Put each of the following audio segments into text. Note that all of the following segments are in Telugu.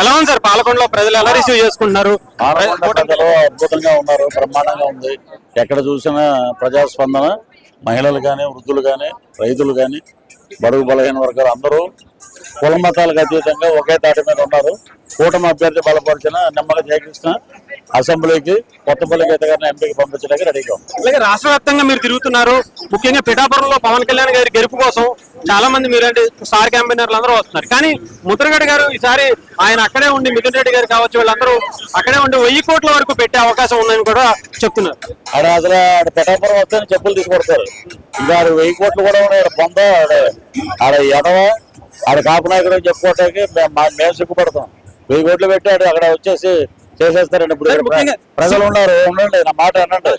ఎలా ఉంది సార్ పాలకొండలో ప్రజలు ఎలా రిసీవ్ చేసుకుంటున్నారు? ప్రజలు అద్భుతంగా ఉన్నారు, బ్రహ్మాండంగా ఉంది. ఎక్కడ చూసినా ప్రజాస్పందన, మహిళలు కానీ, వృద్ధులు కానీ, రైతులు కానీ, బడుగు బలహీన వర్గాలు అందరూ కుల మతాలకు అతీతంగా ఒకే తాటి మీద ఉన్నారు. కూటమి అభ్యర్థి బలపరిచిన నిమ్మల జయకృష్ణ అసెంబ్లీకి కొత్తపల్లి గీత గారిని ఎంపీకి పంపించడానికి రెడీగా ఉంది. అలాగే రాష్ట్ర వ్యాప్తంగా మీరు తిరుగుతున్నారు, ముఖ్యంగా పిఠాపురంలో పవన్ కళ్యాణ్ గారి గెలుపు కోసం చాలా మంది మీరంటే స్టార్ క్యాంపెయినర్లు అందరూ వస్తున్నారు. కానీ ముద్రగడ గారు ఈసారి ఆయన అక్కడే ఉండి, మిథున్ రెడ్డి గారు కావచ్చు, వీళ్ళందరూ అక్కడే ఉండి 1000 కోట్ల వరకు పెట్టే అవకాశం ఉందని కూడా చెప్తున్నారు. అసలు పిఠాపురం వస్తే చెప్పులు తీసుకొడతారు. ఇంకా 1000 కోట్లు కూడా ఉన్నాయి. పొంద ఆడ ఎడవ ఆడ కాపు నాయకుడు చెప్పుకోవటానికి మేము సిగ్గుపడతాం. 1000 కోట్లు పెట్టాడు అక్కడ వచ్చేసి చేసేస్తారండి. ఇప్పుడు ప్రజలు ఉన్నారు, ఉండండి నా మాట అనండి.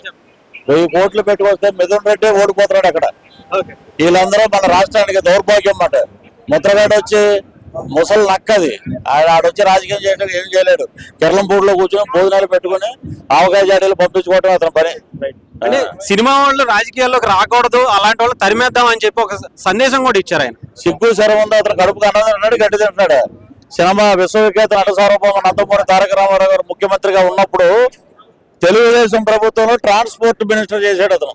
1000 కోట్లు పెట్టుకొస్తే మిథున్ రెడ్డి ఓడిపోతున్నాడు అక్కడ. వీళ్ళందరూ మన రాష్ట్రానికి దౌర్భాగ్యం అన్నమాట. ముద్రగడ వచ్చి ముసలి నక్కది ఆడొచ్చి రాజకీయం చేయడం ఏం చేయలేడు. కిర్లంపూడిలో కూర్చొని భోజనాలు పెట్టుకుని ఆవకాయ జాడీలు పంపించుకోవటం అతని పని. అంటే సినిమా వాళ్ళు రాజకీయాల్లోకి రాకూడదు, అలాంటి వాళ్ళు తరిమేద్దాం అని చెప్పి ఒక సందేశం కూడా ఇచ్చారు ఆయన. సిగ్గు శరం ఉంది అతను, కడుపుకు అన్నది అన్నాడు, గడ్డి తింటున్నాడు. సినిమా విశ్వవిఖ్యాత నట సార్వభౌమ నందమూరి తారక రామారావు గారు ముఖ్యమంత్రిగా ఉన్నప్పుడు తెలుగుదేశం ప్రభుత్వంలో ట్రాన్స్పోర్ట్ మినిస్టర్ చేశాడు అతను.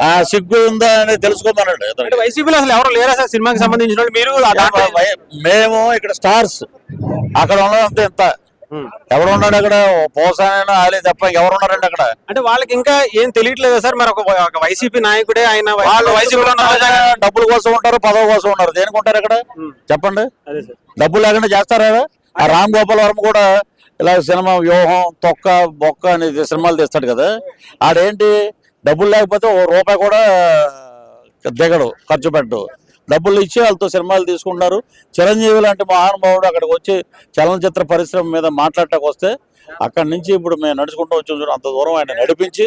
ఆ సిగ్గు ఉందా అని తెలుసుకోమన్నాడు. వైసీపీలో అసలు ఎవరు లేరా సార్ సినిమాకి సంబంధించిన? మీరు మేము ఇక్కడ స్టార్స్ అక్కడ ఉన్నదంతా ఎంత ఎవరు ఉన్నాడు అక్కడ? పోసానైనా ఆలే తప్ప ఎవరు ఉన్నారండి అక్కడ? అంటే వాళ్ళకి ఇంకా ఏం తెలియట్లేదు సార్. మరి ఒక వైసీపీ నాయకుడే ఆయన, వాళ్ళు వైసీపీలో డబ్బుల కోసం ఉంటారు, పదవి కోసం ఉంటారు. దేనికి ఉంటారు ఇక్కడ చెప్పండి? డబ్బులు లేకుండా చేస్తారా? ఆ రామ్ గోపాల్ వర్మ కూడా ఇలా సినిమా వ్యూహం తొక్క బొక్క అని సినిమాలు తీస్తాడు కదా. ఆడేంటి డబ్బులు లేకపోతే ₹1 కూడా దిగడు, ఖర్చు పెట్టడు. డబ్బులు ఇచ్చి వాళ్ళతో సినిమాలు తీసుకుంటున్నారు. చిరంజీవి లాంటి మహానుభావుడు అక్కడికి వచ్చి చలనచిత్ర పరిశ్రమ మీద మాట్లాడటానికి వస్తే అక్కడి నుంచి ఇప్పుడు మేము నడుచుకుంటూ వచ్చి అంత దూరం ఆయన నడిపించి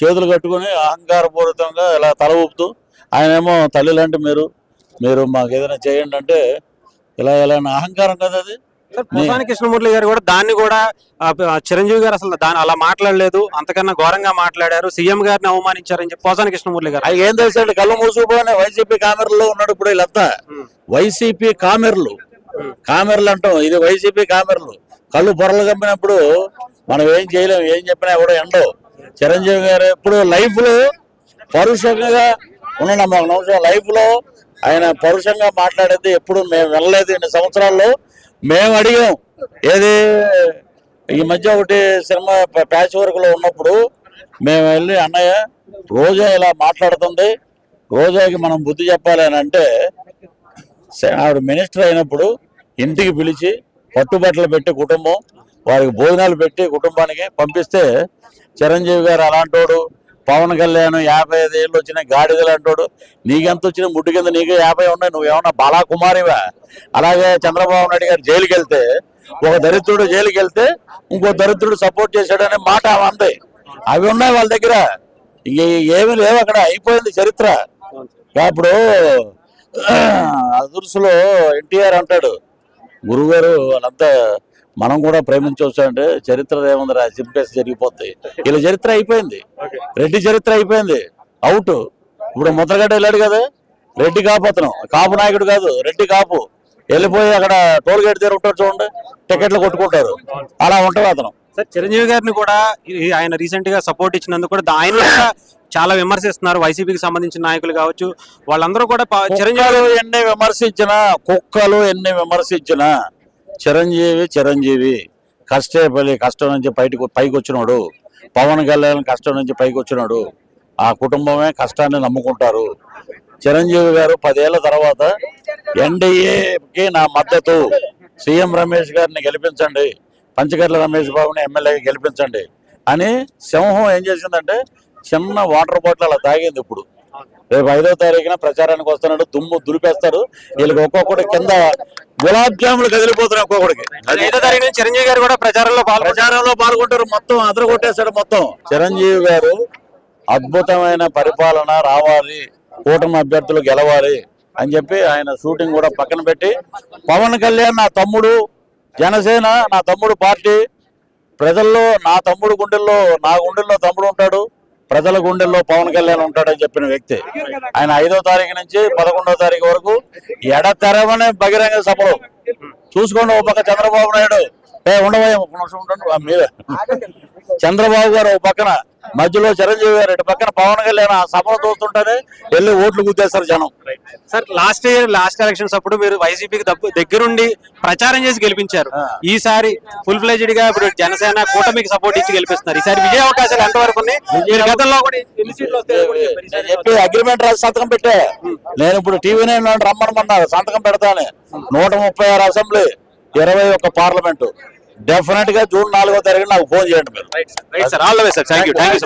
చేతులు కట్టుకుని అహంకారపూరితంగా ఇలా తల ఊపుతూ ఆయనేమో తల్లి లాంటి మీరు మాకు ఏదైనా చేయండి అంటే ఇలా అహంకారం కదా అది. పోసాని కృష్ణమూర్తి గారు కూడా దాన్ని కూడా చిరంజీవి గారు అసలు దాన్ని అలా మాట్లాడలేదు, అంతకన్నా ఘోరంగా మాట్లాడారు, సీఎం గారిని అవమానించారని చెప్పి పోసాని కృష్ణమూర్తి గారు ఏం చేశాడు? కళ్ళు మూసుకుపోయిన వైసీపీ కామెర్లో ఉన్నాడు ఇప్పుడు వీళ్ళంతా. వైసీపీ కామెర్లు అంటాం, ఇది వైసీపీ కామెర్లు. కళ్ళు పొరలు కమ్మినప్పుడు మనం ఏం చేయలేము, ఏం చెప్పినా కూడా ఎండవు. చిరంజీవి గారు ఎప్పుడు లైఫ్ లో పరుషంగా ఉన్నాడు. ఒక నిమిషం లైఫ్ లో ఆయన పరుషంగా మాట్లాడేది ఎప్పుడు మేము వినలేదు. 2 సంవత్సరాల్లో మేము అడిగాం. ఏది ఈ మధ్య ఒకటి సినిమా ప్యాచ్ వర్క్ లో ఉన్నప్పుడు మేము వెళ్ళి అన్నయ్య రోజా ఇలా మాట్లాడుతుంది, రోజాకి మనం బుద్ధి చెప్పాలి అని అంటే ఆవిడ మినిస్టర్ అయినప్పుడు ఇంటికి పిలిచి పట్టుబట్టలు పెట్టి కుటుంబం వారికి భోజనాలు పెట్టి కుటుంబానికి పంపిస్తే చిరంజీవి గారు అలాంటోడు, పవన్ కళ్యాణ్ 55 ఏళ్ళు వచ్చిన గాడిదలు అంటాడు. నీకెంత వచ్చిన ముడ్డు కింద నీకే 50 ఉన్నాయి, నువ్వేమన్నా బాలాకుమారివా? అలాగే చంద్రబాబు నాయుడు గారు జైలుకి వెళ్తే ఒక దరిద్రుడు జైలుకి వెళ్తే ఇంకో దరిద్రుడు సపోర్ట్ చేశాడనే మాట అంది. అవి ఉన్నాయి వాళ్ళ దగ్గర, ఏమీ లేవు అక్కడ. అయిపోయింది చరిత్ర. ఇప్పుడు అదుర్సులో ఎన్టీఆర్ అంటాడు, గురువుగారు వాళ్ళంతా మనం కూడా ప్రేమించవచ్చు అంటే చరిత్ర ఏముందిరా చింపేసి జరిగిపోతాయి. వీళ్ళ చరిత్ర అయిపోయింది, రెడ్డి చరిత్ర అయిపోయింది, అవుట్. ఇప్పుడు ముద్రగడ్డ వెళ్ళాడు కదా, రెడ్డి కాపు అతను, కాపు నాయకుడు కాదు, రెడ్డి కాపు. వెళ్ళిపోయి అక్కడ టోల్ గేట్ దగ్గర ఉంటారు చూడండి, టికెట్లు కొట్టుకుంటారు, అలా ఉంటారు అతను. సార్ చిరంజీవి గారిని కూడా ఆయన రీసెంట్ గా సపోర్ట్ ఇచ్చినందుకు కూడా ఆయన చాలా విమర్శిస్తున్నారు. వైసీపీకి సంబంధించిన నాయకులు కావచ్చు, వాళ్ళందరూ కూడా చిరంజీవి ఎన్ని విమర్శించినా, కుక్కలు ఎన్ని విమర్శించినా చిరంజీవి కష్టపడి కష్టం నుంచి పైకి వచ్చినాడు. పవన్ కళ్యాణ్ కష్టం నుంచి పైకి వచ్చినాడు. ఆ కుటుంబమే కష్టాన్ని నమ్ముకుంటారు. చిరంజీవి గారు 10 ఏళ్ల తర్వాత ఎన్డీఏకి నా మద్దతు, సీఎం రమేష్ గారిని గెలిపించండి, పంచకర్ల రమేష్ బాబుని ఎమ్మెల్యేగా గెలిపించండి అని సింహం ఏం చేసిందంటే చిన్న వాటర్ బాటిల్ అలా తాగింది. ఇప్పుడు రేపు 5వ తారీఖున ప్రచారానికి వస్తున్నాడు, దుమ్ము దులిపేస్తారు. వీళ్ళకి ఒక్కొక్కటి కింద గులాబ్ జాములు కదిలిపోతున్నాయి ఒక్కొక్కడికి. 5వ తారీఖున చిరంజీవి గారు కూడా ప్రచారంలో పాల్గొంటారు. మొత్తం అదర కొట్టేశాడు మొత్తం. చిరంజీవి గారు అద్భుతమైన పరిపాలన రావాలి, కూటమి అభ్యర్థులు గెలవాలి అని చెప్పి ఆయన షూటింగ్ కూడా పక్కన పెట్టి, పవన్ కళ్యాణ్ నా తమ్ముడు, జనసేన నా తమ్ముడు పార్టీ, ప్రజల్లో నా తమ్ముడు గుండెల్లో, నా గుండెల్లో తమ్ముడు ఉంటాడు, ప్రజల గుండెల్లో పవన్ కళ్యాణ్ ఉంటాడని చెప్పిన వ్యక్తి ఆయన. 5వ తారీఖు నుంచి 11వ తారీఖు వరకు ఎడతెరవనే బహిరంగ సభలు చూసుకోండి. ఒక పక్క చంద్రబాబు నాయుడు ఉండవయ్య ఒక నిమిషం ఉండండి మీద చంద్రబాబు గారు ఒక పక్కన, మధ్యలో చిరంజీవి గారు, ఇటు పక్కన పవన్ కళ్యాణ్ ఆ సభలు చూస్తుంటేనే వెళ్ళి ఓట్లు గుద్దేస్తారు జనం. సార్ లాస్ట్ ఎలక్షన్స్ అప్పుడు మీరు వైసీపీకి దగ్గరుండి ప్రచారం చేసి గెలిపించారు. ఈసారి ఫుల్ ఫ్లెజ్డ్ గా ఇప్పుడు జనసేన కూటమికి సపోర్ట్ ఇచ్చి గెలిపిస్తున్నారు. ఈసారి విజయ అవకాశాలు ఎంతవరకు ఉన్నాయి? గతంలో కూడా ఎన్ని సీట్లు వస్తాయి చెప్పి అగ్రిమెంట్ రాసి సంతకం పెట్టే, నేను ఇప్పుడు టీవీ రమ్మనమన్నారు, సంతకం పెడతాను. 136 అసెంబ్లీ, 21 పార్లమెంటు. డెఫినెట్ గా జూన్ 4వ తారీఖు నాకు ఫోన్ చేయండి మీరు. Right sir, all the best sir. Thank you so much.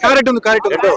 Correct ఉంది.